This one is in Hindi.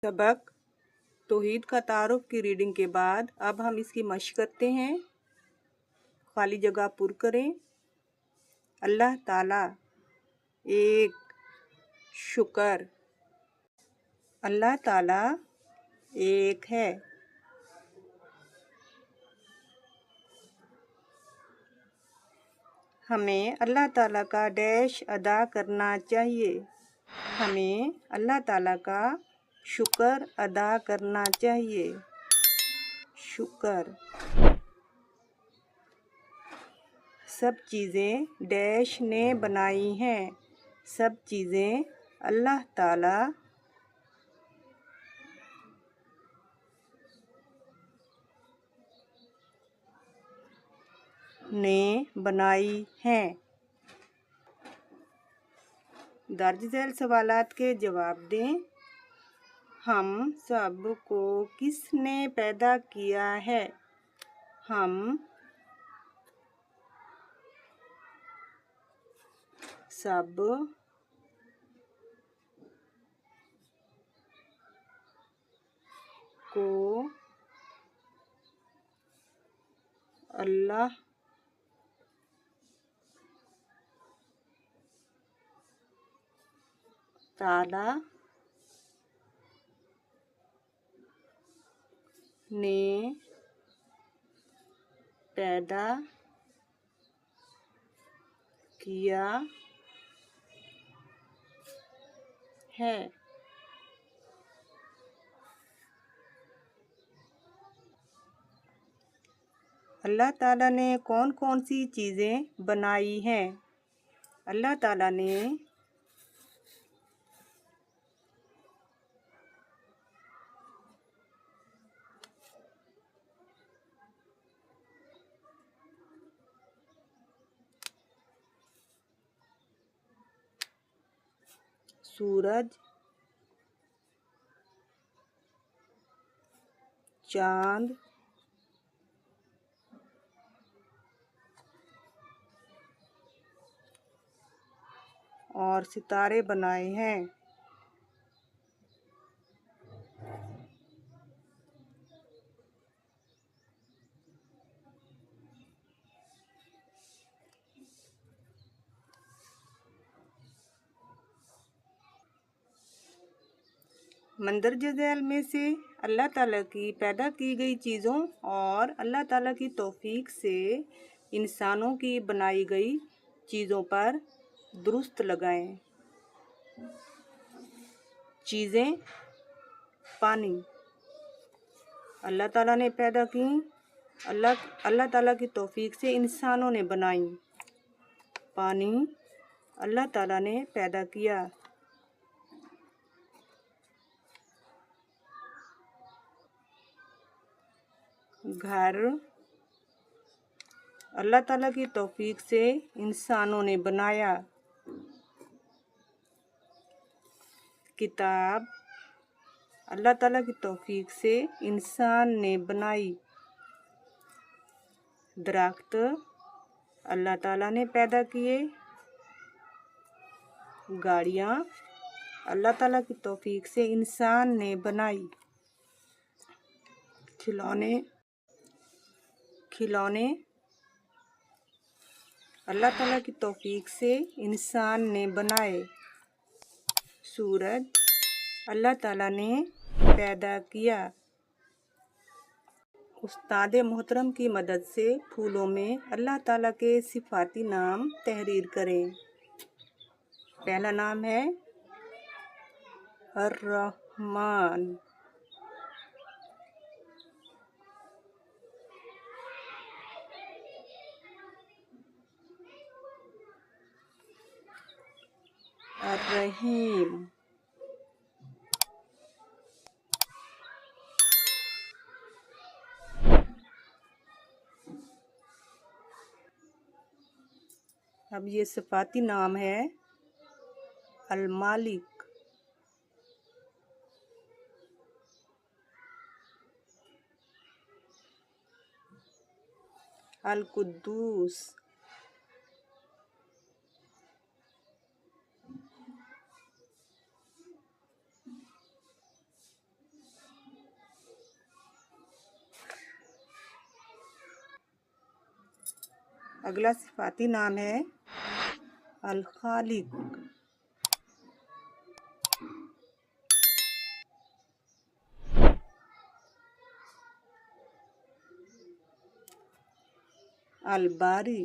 सबक तौहीद का तारुफ की रीडिंग के बाद अब हम इसकी मशक करते हैं। खाली जगह पुर करें। अल्लाह ताला एक, शुक्र। अल्लाह ताला एक है। हमें अल्लाह ताला का डैश अदा करना चाहिए। हमें अल्लाह ताला का शुक्र अदा करना चाहिए। शुक्र। सब चीज़ें डैश ने बनाई हैं। सब चीज़ें अल्लाह ताला ने बनाई हैं। दर्ज झैल सवालात के जवाब दें। हम सब को किसने पैदा किया है? हम सब को अल्लाह ताला ने पैदा किया है। अल्लाह ताला ने कौन कौन सी चीज़ें बनाई हैं? अल्लाह ताला ने सूरज, चाँद, और सितारे बनाए हैं। मंदरजा झैल में से अल्लाह ताला की पैदा की गई चीज़ों और अल्लाह ताला की तौफीक से इंसानों की बनाई गई चीज़ों पर दुरुस्त लगाएं। चीज़ें पानी अल्लाह ताला ने पैदा की। अल्लाह ताला की तौफीक से इंसानों ने बनाई। पानी अल्लाह ताला ने पैदा किया। घर अल्लाह ताला की तौफीक से इंसानों ने बनाया। किताब अल्लाह ताला की तौफीक से इंसान ने बनाई। दरख्त अल्लाह ताला ने पैदा किए। गाड़ियाँ अल्लाह ताला की तौफीक से इंसान ने बनाई। खिलौने अल्लाह ताला की तौफीक से इंसान ने बनाए। सूरज अल्लाह ताला ने पैदा किया। उस्ताद मोहतरम की मदद से फूलों में अल्लाह ताला के सिफाती नाम तहरीर करें। पहला नाम है अर्रहमान। अर्रहीम। अब ये सिफाती नाम है अल मालिक। अल कुद्दूस। अगला सिफाती नाम है अल खालिक। अल बारी।